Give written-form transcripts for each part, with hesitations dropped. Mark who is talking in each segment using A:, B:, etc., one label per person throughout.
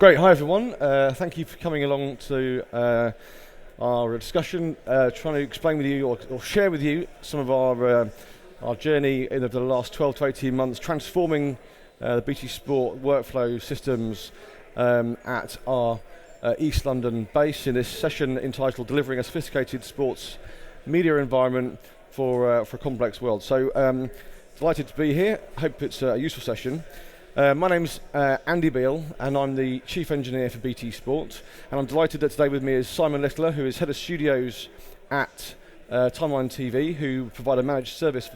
A: Great, hi everyone. Thank you for coming along to our discussion, trying to explain with you or share with you some of our journey in the last 12 to 18 months, transforming the BT Sport workflow systems at our East London base in this session entitled Delivering a Sophisticated Sports Media Environment for a Complex World. So delighted to be here. Hope it's a useful session. My name's Andy Beale, and I'm the Chief Engineer for BT Sport, and I'm delighted that today with me is Simon Littler, who is Head of Studios at Timeline TV, who provide a managed service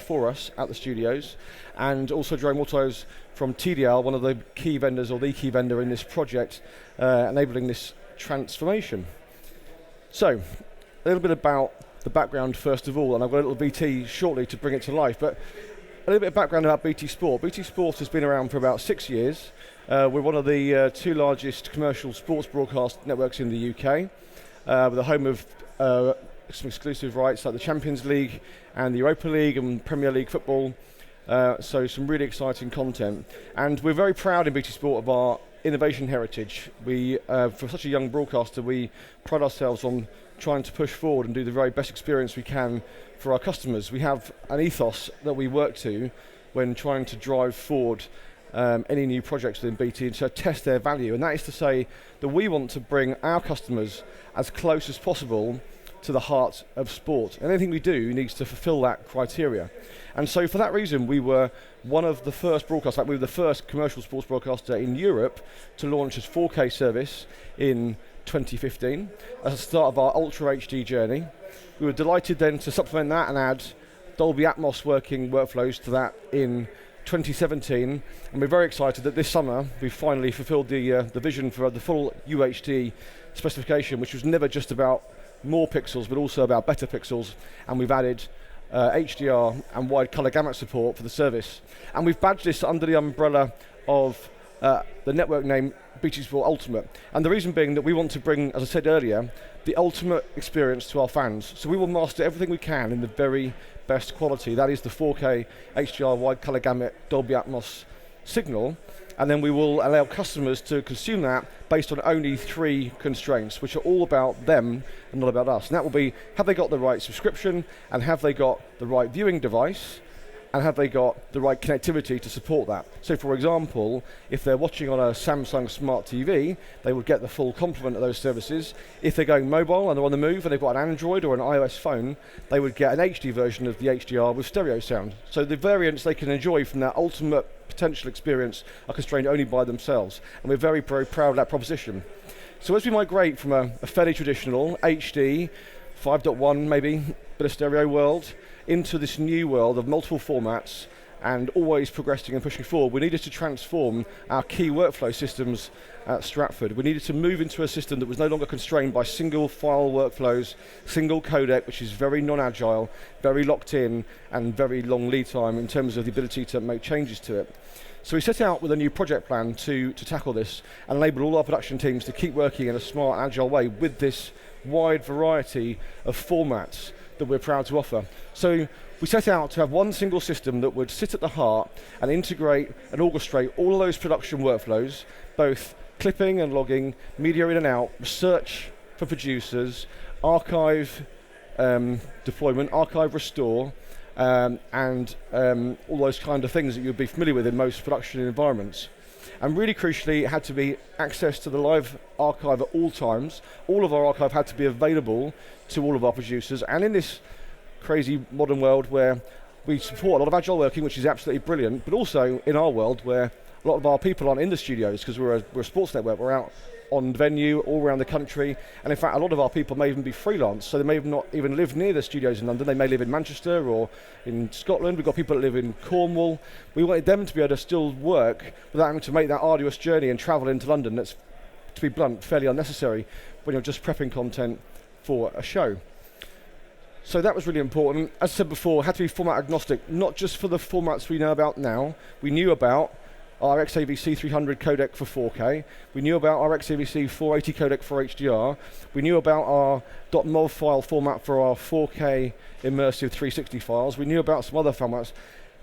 A: for us at the studios, and also Jerome Wauthoz from Tedial, one of the key vendors, or the key vendor in this project, enabling this transformation. So, a little bit about the background first of all, and I've got a little BT shortly to bring it to life, but a little bit of background about BT Sport. BT Sport has been around for about 6 years. We're one of the two largest commercial sports broadcast networks in the UK, with a home of some exclusive rights like the Champions League and the Europa League and Premier League football. So some really exciting content. And we're very proud in BT Sport of our innovation heritage. We, for such a young broadcaster, we pride ourselves on trying to push forward and do the very best experience we can for our customers. We have an ethos that we work to when trying to drive forward any new projects within BT and to test their value, and that is to say that we want to bring our customers as close as possible to the heart of sport. And anything we do needs to fulfill that criteria. And so for that reason, we were one of the first broadcasters, like we were the first commercial sports broadcaster in Europe to launch this 4K service in 2015 as the start of our Ultra HD journey. We were delighted then to supplement that and add Dolby Atmos working workflows to that in 2017, and we're very excited that this summer we finally fulfilled the vision for the full UHD specification, which was never just about more pixels but also about better pixels, and we've added HDR and wide colour gamut support for the service, and we've badged this under the umbrella of the network name BT Sport Ultimate, and the reason being that we want to bring, as I said earlier, the ultimate experience to our fans. So we will master everything we can in the very best quality. That is the 4K HDR wide colour gamut Dolby Atmos signal, and then we will allow customers to consume that based on only 3 constraints, which are all about them and not about us. And that will be, have they got the right subscription, and have they got the right viewing device, and have they got the right connectivity to support that? So for example, if they're watching on a Samsung Smart TV, they would get the full complement of those services. If they're going mobile and they're on the move and they've got an Android or an iOS phone, they would get an HD version of the HDR with stereo sound. So the variants they can enjoy from that ultimate potential experience are constrained only by themselves. And we're very, very proud of that proposition. So as we migrate from a fairly traditional HD, 5.1 maybe, bit of stereo world, into this new world of multiple formats and always progressing and pushing forward, we needed to transform our key workflow systems at Stratford. We needed to move into a system that was no longer constrained by single file workflows, single codec, which is very non-agile, very locked in, and very long lead time in terms of the ability to make changes to it. So we set out with a new project plan to tackle this and enable all our production teams to keep working in a smart and agile way with this wide variety of formats that we're proud to offer. So we set out to have one single system that would sit at the heart and integrate and orchestrate all of those production workflows, both clipping and logging, media in and out, research for producers, archive deployment, archive restore, and all those kind of things that you'd be familiar with in most production environments. And really crucially, it had to be access to the live archive at all times. All of our archive had to be available to all of our producers. And in this crazy modern world where we support a lot of agile working, which is absolutely brilliant, but also in our world where a lot of our people aren't in the studios because we're a sports network, we're out on venue all around the country, and in fact a lot of our people may even be freelance, so they may have not even lived near the studios in London. They may live in Manchester or in Scotland. We've got people that live in Cornwall. We wanted them to be able to still work without having to make that arduous journey and travel into London. That's, to be blunt, fairly unnecessary when you're just prepping content for a show. So that was really important. As I said before, it had to be format agnostic, not just for the formats we know about now. We knew about our XAVC 300 codec for 4K. We knew about our XAVC 480 codec for HDR. We knew about our .mov file format for our 4K immersive 360 files. We knew about some other formats,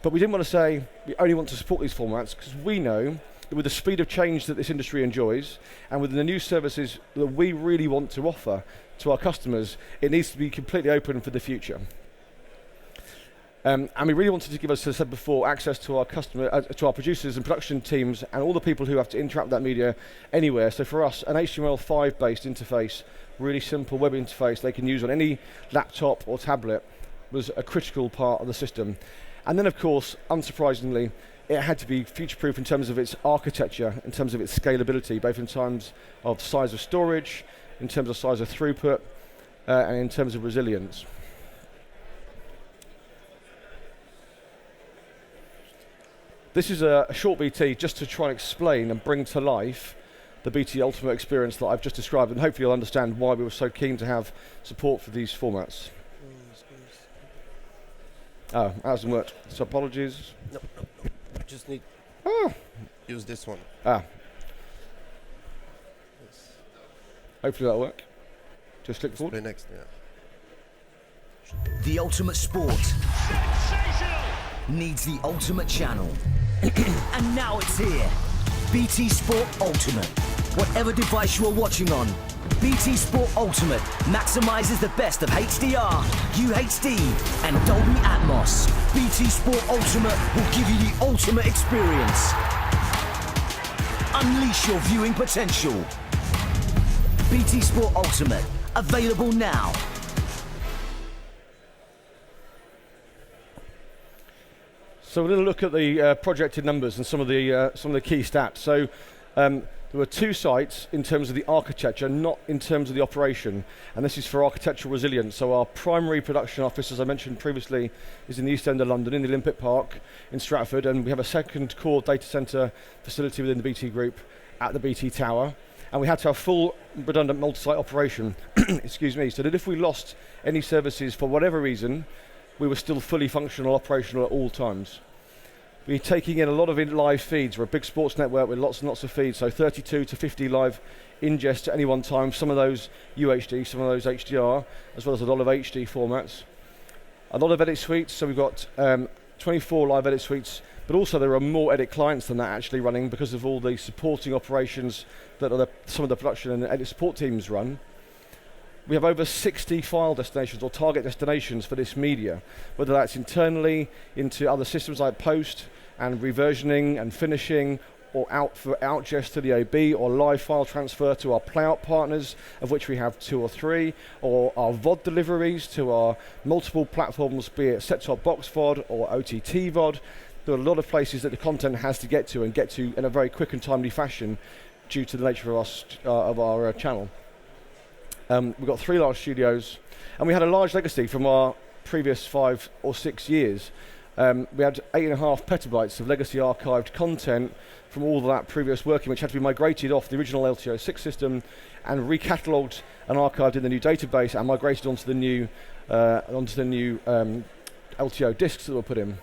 A: but we didn't want to say we only want to support these formats because we know with the speed of change that this industry enjoys, and with the new services that we really want to offer to our customers, it needs to be completely open for the future. And we really wanted to give us, as I said before, access to our to our producers and production teams and all the people who have to interact with that media anywhere. So for us, an HTML5 based interface, really simple web interface they can use on any laptop or tablet, was a critical part of the system. And then of course, unsurprisingly, it had to be future-proof in terms of its architecture, in terms of its scalability, both in terms of size of storage, in terms of size of throughput, and in terms of resilience. This is a short BT just to try and explain and bring to life the BT Ultimate experience that I've just described, and hopefully you'll understand why we were so keen to have support for these formats. Oh, that hasn't worked, so apologies.
B: No. Just need use this one.
A: Ah.
B: Yes.
A: Hopefully that'll work. Just click forward.
B: Play next, yeah.
C: The ultimate sport needs the ultimate channel. And now it's here. BT Sport Ultimate. Whatever device you are watching on, BT Sport Ultimate maximizes the best of HDR, UHD, and Dolby Atmos. BT Sport Ultimate will give you the ultimate experience. Unleash your viewing potential. BT Sport Ultimate, available now.
A: So a little look at the projected numbers and some of the key stats. So there were 2 sites in terms of the architecture, not in terms of the operation, and this is for architectural resilience. So our primary production office, as I mentioned previously, is in the East End of London, in the Olympic Park in Stratford, and we have a second core data centre facility within the BT Group at the BT Tower, and we had to have full redundant multi-site operation, excuse me, so that if we lost any services for whatever reason, we were still fully functional, operational at all times. We're taking in a lot of live feeds. We're a big sports network with lots and lots of feeds, so 32 to 50 live ingests at any one time, some of those UHD, some of those HDR, as well as a lot of HD formats. A lot of edit suites, so we've got 24 live edit suites, but also there are more edit clients than that actually running because of all the supporting operations that some of the production and edit support teams run. We have over 60 file destinations or target destinations for this media, whether that's internally into other systems like post and reversioning and finishing, or out for outgest to the OB, or live file transfer to our playout partners, of which we have 2 or 3, or our VOD deliveries to our multiple platforms, be it set-top box VOD or OTT VOD. There are a lot of places that the content has to get to, and get to in a very quick and timely fashion due to the nature of our channel. We've got 3 large studios, and we had a large legacy from our previous 5 or 6 years. We had 8.5 petabytes of legacy archived content from all of that previous working, which had to be migrated off the original LTO6 system and recatalogued and archived in the new database and migrated onto the new LTO disks that were put in.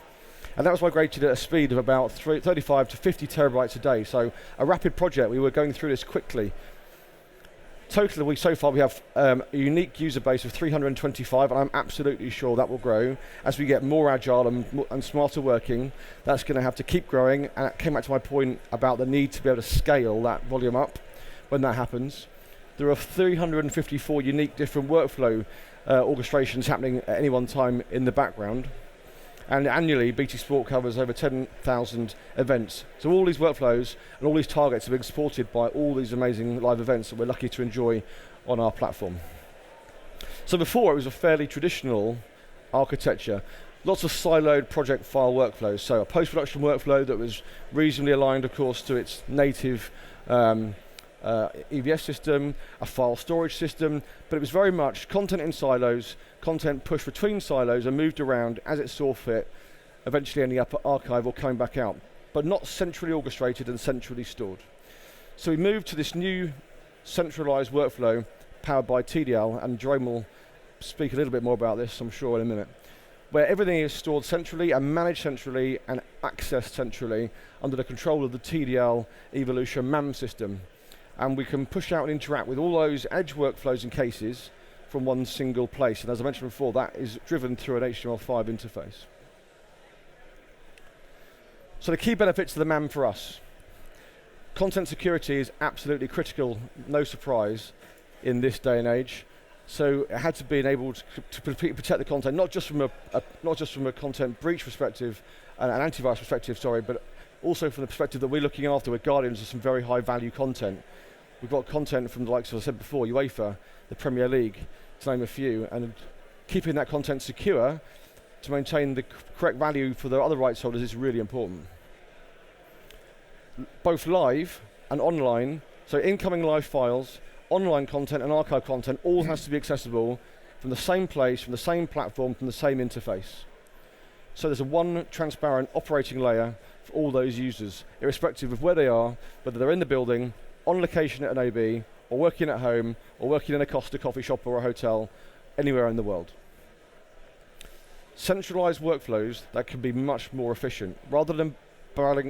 A: And that was migrated at a speed of about 35 to 50 terabytes a day. So a rapid project. We were going through this quickly. Totally, so far we have a unique user base of 325, and I'm absolutely sure that will grow as we get more agile and smarter working. That's going to have to keep growing, and it came back to my point about the need to be able to scale that volume up when that happens. There are 354 unique different workflow orchestrations happening at any one time in the background. And annually, BT Sport covers over 10,000 events. So all these workflows and all these targets are being supported by all these amazing live events that we're lucky to enjoy on our platform. So before, it was a fairly traditional architecture. Lots of siloed project file workflows. So a post-production workflow that was reasonably aligned, of course, to its native EVS system, a file storage system, but it was very much content in silos, content pushed between silos and moved around as it saw fit, eventually ending up at archive or coming back out, but not centrally orchestrated and centrally stored. So we moved to this new centralized workflow powered by Tedial, and Jerome will speak a little bit more about this, I'm sure, in a minute, where everything is stored centrally and managed centrally and accessed centrally under the control of the Tedial Evolution MAM system. And we can push out and interact with all those edge workflows and cases from one single place. And as I mentioned before, that is driven through an HTML5 interface. So the key benefits of the MAM for us. Content security is absolutely critical, no surprise, in this day and age. So it had to be enabled to protect the content, not just from a content breach perspective and an antivirus perspective, but also from the perspective that we're looking after. We're guardians of some very high value content. We've got content from the likes of, as I said before, UEFA, the Premier League, to name a few, and keeping that content secure to maintain the correct value for the other rights holders is really important. Both live and online, so incoming live files, online content and archive content, all has to be accessible from the same place, from the same platform, from the same interface. So there's a one transparent operating layer for all those users, irrespective of where they are, whether they're in the building, on location at an AB, or working at home, or working in a Costa coffee shop or a hotel, anywhere in the world. Centralized workflows that can be much more efficient, rather than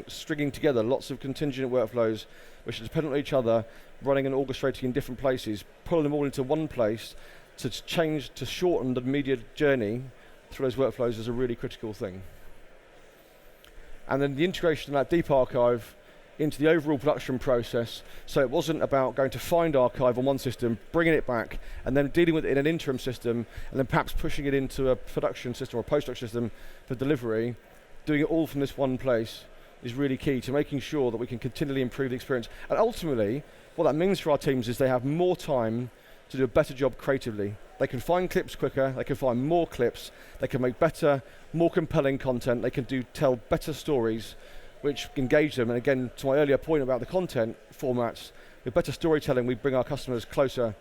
A: stringing together lots of contingent workflows which are dependent on each other, running and orchestrating in different places, pulling them all into one place to shorten the media journey through those workflows is a really critical thing. And then the integration of that deep archive into the overall production process, so it wasn't about going to find archive on one system, bringing it back, and then dealing with it in an interim system, and then perhaps pushing it into a production system or a post-production system for delivery. Doing it all from this one place is really key to making sure that we can continually improve the experience. And ultimately, what that means for our teams is they have more time to do a better job creatively. They can find clips quicker, they can find more clips, they can make better, more compelling content, they can tell better stories which engage them. And again, to my earlier point about the content formats, with better storytelling we bring our customers closer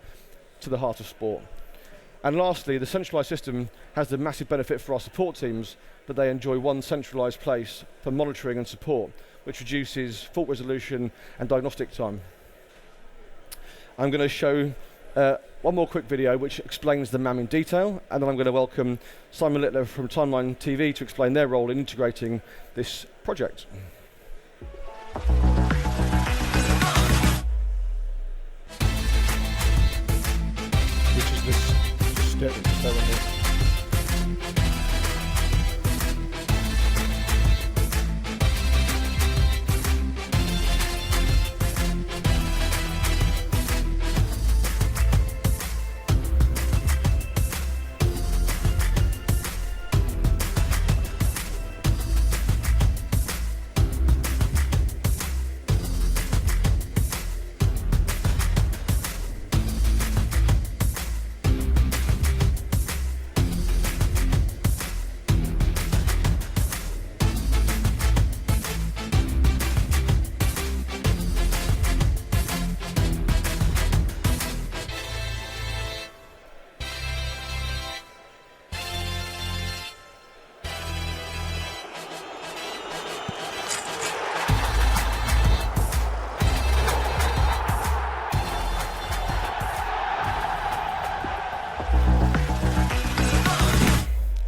A: to the heart of sport. And lastly, the centralized system has the massive benefit for our support teams that they enjoy one centralized place for monitoring and support, which reduces fault resolution and diagnostic time. I'm going to show one more quick video which explains the MAM in detail, and then I'm going to welcome Simon Littler from Timeline TV to explain their role in integrating this project.
D: Which is this step right here.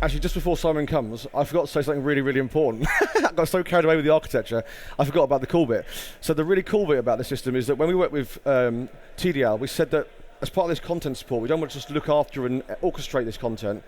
A: Actually, just before Simon comes, I forgot to say something really, really important. I got so carried away with the architecture, I forgot about the cool bit. So the really cool bit about the system is that when we work with Tedial, we said that as part of this content support, we don't want to just look after and orchestrate this content.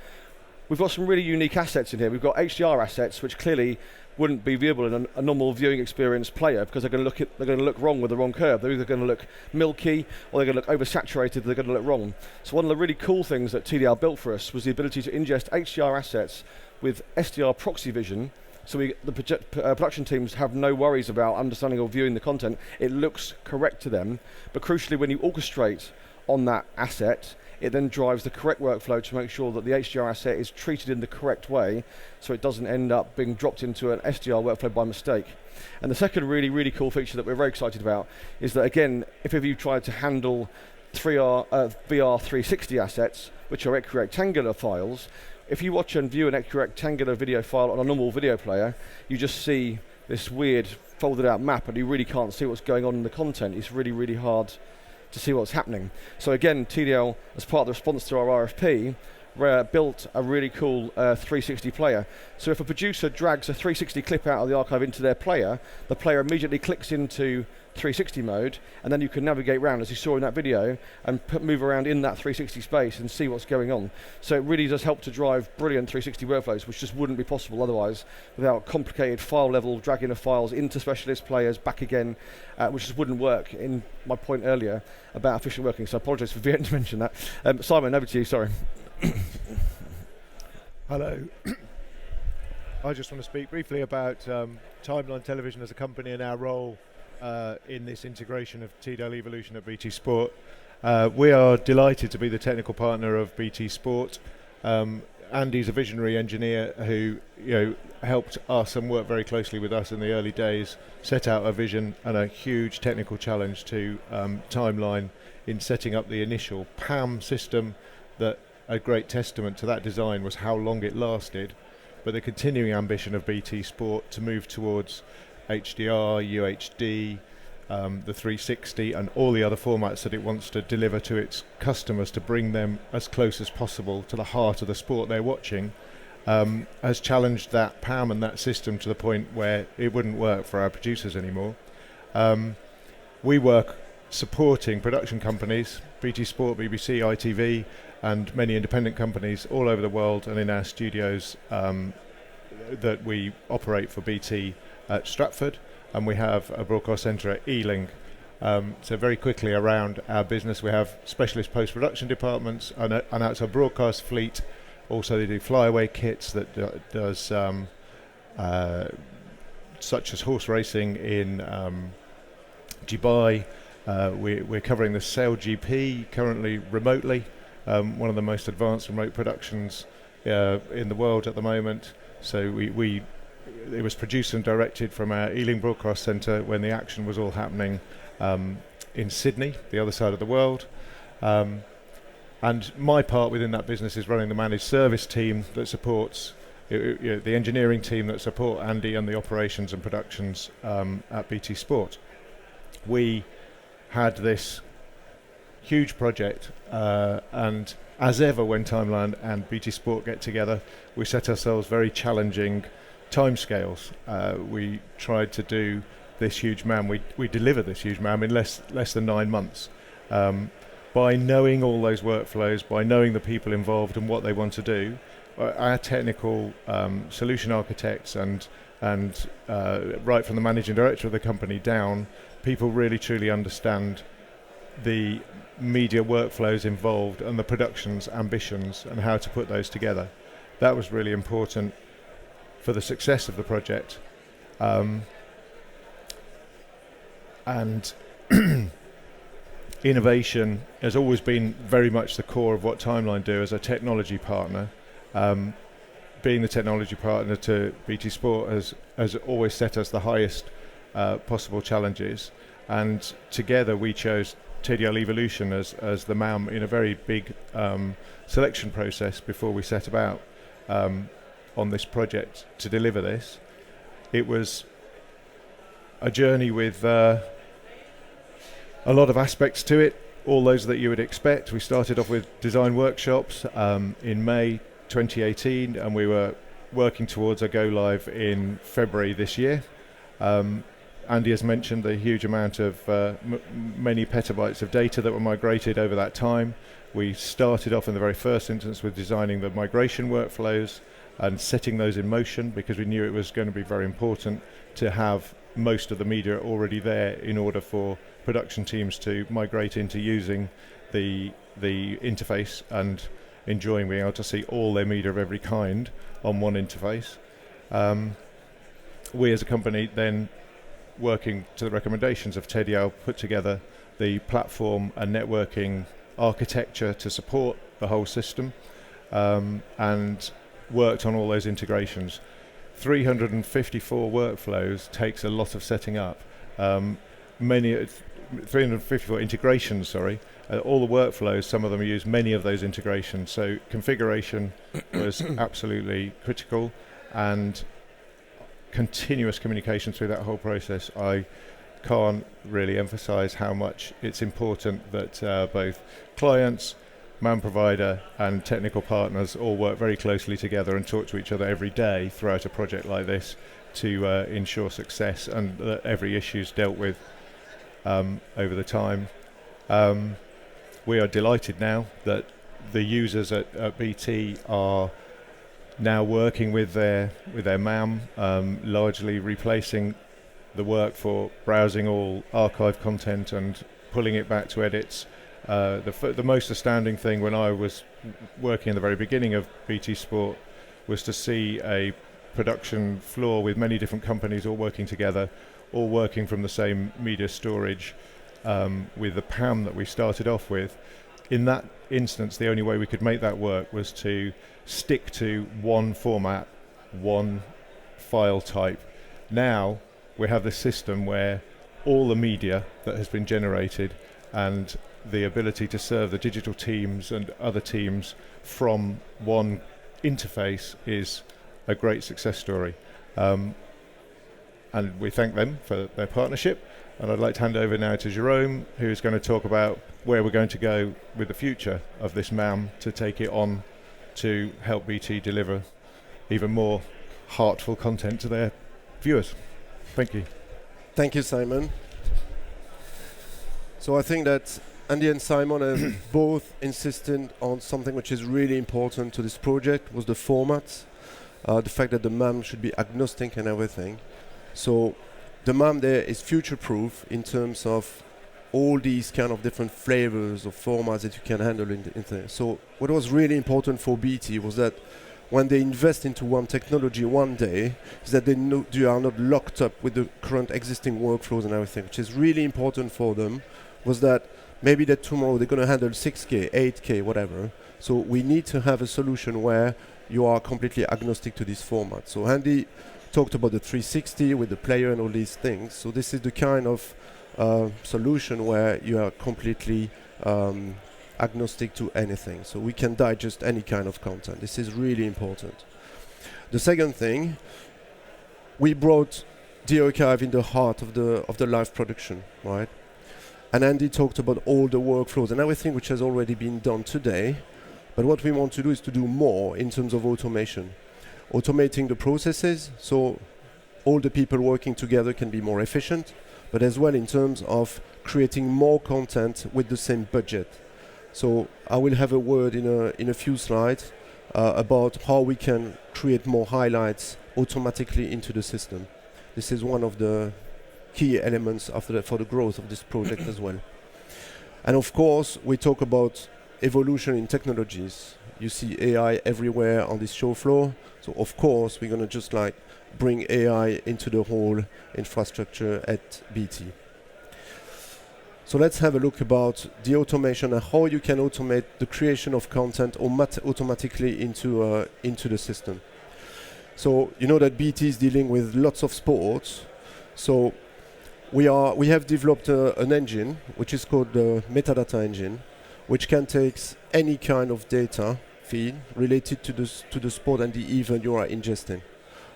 A: We've got some really unique assets in here. We've got HDR assets, which clearly wouldn't be viewable in a normal viewing experience player because they're going to look wrong with the wrong curve. They're either going to look milky or they're going to look oversaturated. They're going to look wrong. So one of the really cool things that Tedial built for us was the ability to ingest HDR assets with SDR proxy vision. So the production teams have no worries about understanding or viewing the content. It looks correct to them. But crucially, when you orchestrate on that asset, it then drives the correct workflow to make sure that the HDR asset is treated in the correct way so it doesn't end up being dropped into an SDR workflow by mistake. And the second really, really cool feature that we're very excited about is that, again, if ever you tried to handle VR360 assets, which are equirectangular files, if you watch and view an equirectangular video file on a normal video player, you just see this weird folded out map and you really can't see what's going on in the content. It's really, really hard to see what's happening. So again, Tedial, as part of the response to our RFP, built a really cool 360 player. So if a producer drags a 360 clip out of the archive into their player, the player immediately clicks into 360 mode, and then you can navigate around, as you saw in that video, and move around in that 360 space and see what's going on. So it really does help to drive brilliant 360 workflows, which just wouldn't be possible otherwise without complicated file level dragging of files into specialist players, back again, which just wouldn't work, in my point earlier about efficient working. So I apologise for forgetting to mention that. Simon, over to you, sorry.
D: Hello. I just want to speak briefly about Timeline Television as a company and our role in this integration of Tedial Evolution at BT Sport. We are delighted to be the technical partner of BT Sport. Andy's a visionary engineer who helped us and worked very closely with us in the early days, set out a vision and a huge technical challenge to Timeline in setting up the initial PAM system. That a great testament to that design was how long it lasted, but the continuing ambition of BT Sport to move towards HDR, UHD, the 360 and all the other formats that it wants to deliver to its customers to bring them as close as possible to the heart of the sport they're watching, has challenged that PAM and that system to the point where it wouldn't work for our producers anymore. We work supporting production companies, BT Sport, BBC, ITV and many independent companies all over the world, and in our studios that we operate for BT at Stratford, and we have a broadcast centre at Ealing. So very quickly around our business, we have specialist post-production departments, and out our broadcast fleet. Also they do flyaway kits that does such as horse racing in Dubai. We're covering the Sail GP currently remotely, one of the most advanced remote productions in the world at the moment. So it was produced and directed from our Ealing Broadcast Centre when the action was all happening in Sydney, the other side of the world. And my part within that business is running the managed service team that supports the engineering team that support Andy and the operations and productions at BT Sport. We had this huge project, and as ever when Timeline and BT Sport get together, we set ourselves very challenging timescales. We tried to do this huge MAM. We delivered this huge MAM in less than 9 months. By knowing all those workflows, by knowing the people involved and what they want to do, our technical solution architects and right from the managing director of the company down, people really truly understand the media workflows involved and the production's ambitions and how to put those together. That was really important for the success of the project. And innovation has always been very much the core of what Timeline do as a technology partner. Being the technology partner to BT Sport has always set us the highest possible challenges, and together we chose Tedial Evolution as the MAM in a very big selection process before we set about on this project to deliver this. It was a journey with a lot of aspects to it, all those that you would expect. We started off with design workshops in May 2018, and we were working towards a go live in February this year. Andy has mentioned the huge amount of many petabytes of data that were migrated over that time. We started off in the very first instance with designing the migration workflows and setting those in motion, because we knew it was going to be very important to have most of the media already there in order for production teams to migrate into using the interface and enjoying being able to see all their media of every kind on one interface. We as a company then, working to the recommendations of Tedial, put together the platform and networking architecture to support the whole system, and worked on all those integrations. 354 workflows takes a lot of setting up. 354 integrations, sorry. All the workflows, some of them use many of those integrations. So configuration was absolutely critical, and continuous communication through that whole process. I can't really emphasize how much it's important that both clients, MAM provider and technical partners all work very closely together and talk to each other every day throughout a project like this to ensure success and that every issue is dealt with over the time. We are delighted now that the users at BT are now working with their MAM, largely replacing the work for browsing all archive content and pulling it back to edits. The most astounding thing when I was working in the very beginning of BT Sport was to see a production floor with many different companies all working together, all working from the same media storage with the PAM that we started off with. In that instance, the only way we could make that work was to stick to one format, one file type. Now we have this system where all the media that has been generated and the ability to serve the digital teams and other teams from one interface is a great success story. And we thank them for their partnership. And I'd like to hand over now to Jerome, who's going to talk about where we're going to go with the future of this MAM to take it on to help BT deliver even more heartful content to their viewers. Thank you.
B: Thank you, Simon. So I think that Andy and Simon have both insisted on something which is really important to this project, was the format, the fact that the MAM should be agnostic and everything. So the MAM there is future-proof in terms of all these kind of different flavors of formats that you can handle in there. So what was really important for BT was that when they invest into one technology one day, is that they are not locked up with the current existing workflows and everything, which is really important for them, was that maybe that tomorrow they're going to handle 6K, 8K, whatever. So we need to have a solution where you are completely agnostic to this format. So Andy talked about the 360 with the player and all these things. So this is the kind of solution where you are completely agnostic to anything. So we can digest any kind of content. This is really important. The second thing, we brought the archive in the heart of the live production, right? And Andy talked about all the workflows and everything which has already been done today. But what we want to do is to do more in terms of automation. Automating the processes, so all the people working together can be more efficient, but as well in terms of creating more content with the same budget. So I will have a word in a few slides about how we can create more highlights automatically into the system. This is one of the key elements for the growth of this project as well. And of course, we talk about evolution in technologies. You see AI everywhere on this show floor. So of course, we're going to just like bring AI into the whole infrastructure at BT. So let's have a look about the automation and how you can automate the creation of content automatically into the system. So you know that BT is dealing with lots of sports. So we have developed an engine which is called the metadata engine, which can take any kind of data feed related to the sport and the event you are ingesting.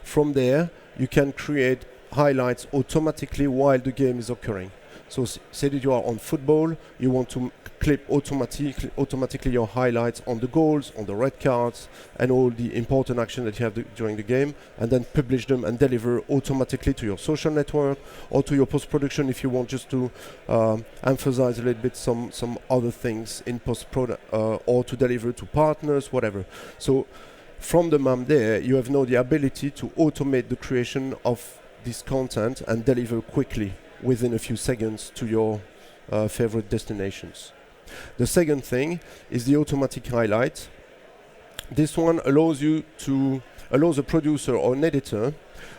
B: From there, you can create highlights automatically while the game is occurring. So say that you are on football, you want to clip automatically your highlights on the goals, on the red cards, and all the important action that you have during the game, and then publish them and deliver automatically to your social network or to your post-production if you want just to emphasize a little bit some other things in post-product or to deliver to partners, whatever. So from the MAM there, you have now the ability to automate the creation of this content and deliver quickly within a few seconds to your favorite destinations. The second thing is the automatic highlight. This one allows a producer or an editor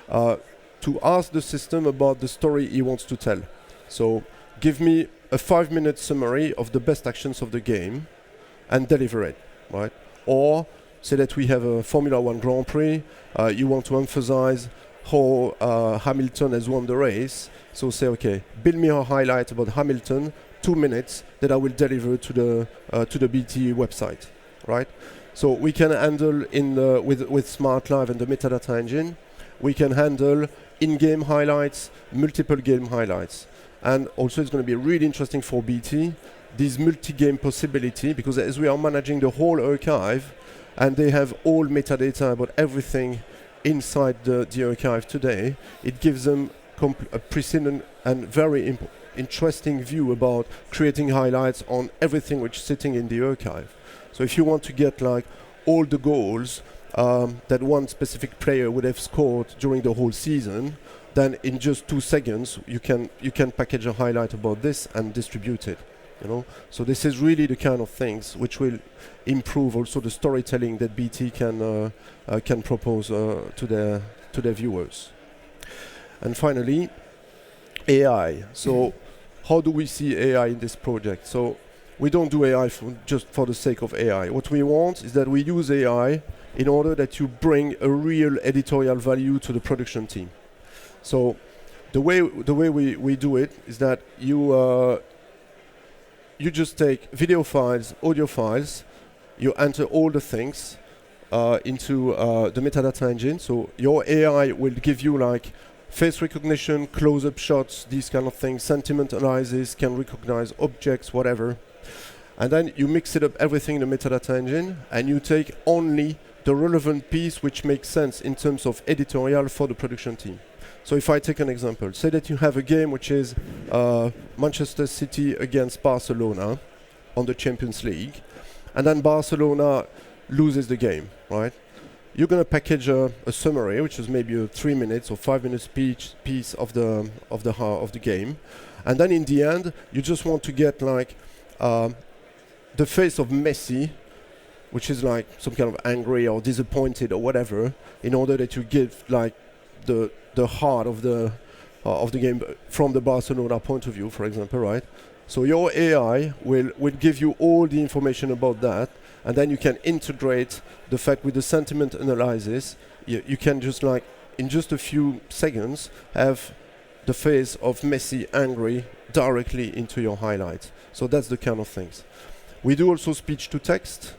B: to ask the system about the story he wants to tell. So give me a 5-minute summary of the best actions of the game and deliver it, right? Or say that we have a Formula 1 Grand Prix, you want to emphasize how Hamilton has won the race. So say, okay, build me a highlight about Hamilton, 2 minutes, that I will deliver to the BT website, right? So we can handle with Smart Live and the metadata engine, we can handle in-game highlights, multiple game highlights. And also it's going to be really interesting for BT this multi-game possibility, because as we are managing the whole archive, and they have all metadata about everything inside the archive today, it gives them a precedent and very interesting view about creating highlights on everything which is sitting in the archive. So if you want to get like all the goals that one specific player would have scored during the whole season, then in just 2 seconds you can package a highlight about this and distribute it. You know, so this is really the kind of things which will improve also the storytelling that BT can propose to their viewers. And finally, AI. So how do we see AI in this project? So we don't do AI just for the sake of AI. What we want is that we use AI in order that you bring a real editorial value to the production team. So the way we do it is that you just take video files, audio files, you enter all the things into the metadata engine. So your AI will give you like face recognition, close-up shots, these kind of things, sentiment analysis, can recognize objects, whatever. And then you mix it up everything in the metadata engine, and you take only the relevant piece which makes sense in terms of editorial for the production team. So if I take an example, say that you have a game which is Manchester City against Barcelona on the Champions League, and then Barcelona loses the game, right? You're going to package a summary, which is maybe a 3 minutes or 5 minutes piece of the game, and then in the end, you just want to get like the face of Messi, which is like some kind of angry or disappointed or whatever, in order that you give like the heart of the game from the Barcelona point of view, for example, right? So your AI will give you all the information about that, and then you can integrate the fact with the sentiment analysis. You can just like, in just a few seconds, have the face of Messi angry directly into your highlight. So that's the kind of things. We do also speech to text.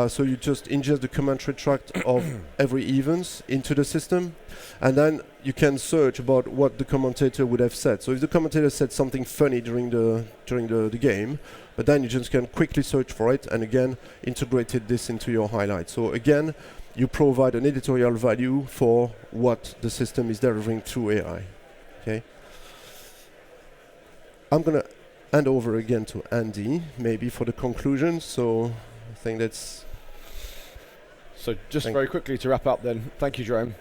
B: So you just ingest the commentary tract of every event into the system, and then you can search about what the commentator would have said. So if the commentator said something funny during the game, but then you just can quickly search for it, and again integrated this into your highlight. So again, you provide an editorial value for what the system is delivering through AI. Okay. I'm gonna hand over again to Andy, maybe for the conclusion. So I think that's...
A: So just very quickly to wrap up then, thank you, Jerome.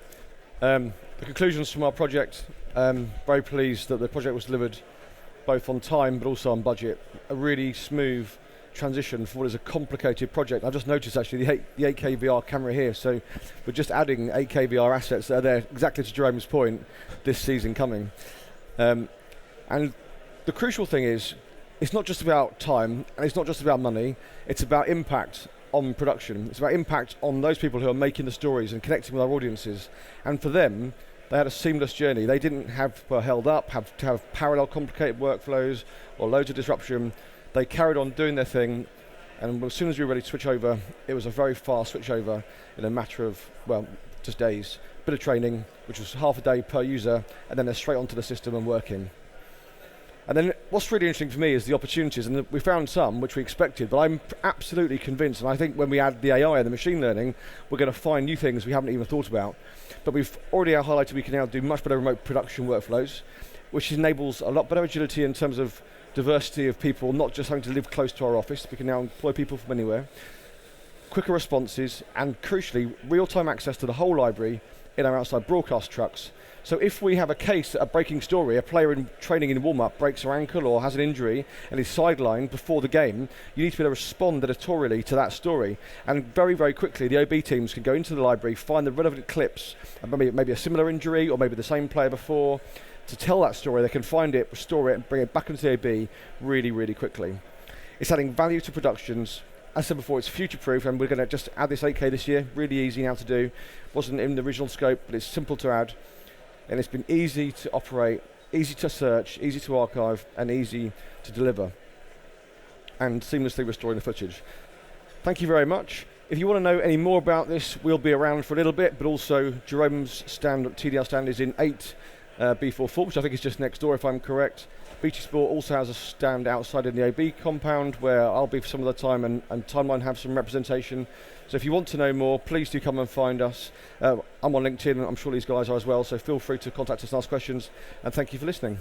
A: The conclusions from our project, very pleased that the project was delivered both on time but also on budget. A really smooth transition for what is a complicated project. I've just noticed actually the 8K VR camera here, so we're just adding 8K VR assets that are there, exactly to Jerome's point, this season coming. And the crucial thing is, it's not just about time, and it's not just about money, it's about impact on production. It's about impact on those people who are making the stories and connecting with our audiences. And for them, they had a seamless journey. They didn't were held up, have to have parallel complicated workflows or loads of disruption. They carried on doing their thing, and as soon as we were ready to switch over, it was a very fast switch over in a matter of, well, just days. Bit of training, which was half a day per user, and then they're straight onto the system and working. And then what's really interesting for me is the opportunities, and we found some which we expected, but I'm absolutely convinced, and I think when we add the AI and the machine learning, we're going to find new things we haven't even thought about. But we've already highlighted we can now do much better remote production workflows, which enables a lot better agility in terms of diversity of people, not just having to live close to our office. We can now employ people from anywhere. Quicker responses, and crucially, real-time access to the whole library in our outside broadcast trucks. So if we have a case, a breaking story, a player in training in warm-up breaks their ankle or has an injury and is sidelined before the game, you need to be able to respond editorially to that story. And very, very quickly, the OB teams can go into the library, find the relevant clips, and maybe a similar injury or maybe the same player before. To tell that story, they can find it, restore it, and bring it back into the OB really, really quickly. It's adding value to productions. As I said before, it's future-proof, and we're going to just add this 8K this year. Really easy now to do. Wasn't in the original scope, but it's simple to add. And it's been easy to operate, easy to search, easy to archive, and easy to deliver. And seamlessly restoring the footage. Thank you very much. If you want to know any more about this, we'll be around for a little bit, but also Jerome's stand, Tedial stand, is in 8 B44, which I think is just next door if I'm correct. BT Sport also has a stand outside in the AB compound where I'll be for some of the time, and Timeline have some representation. So if you want to know more, please do come and find us. I'm on LinkedIn, and I'm sure these guys are as well, so feel free to contact us and ask questions, and thank you for listening.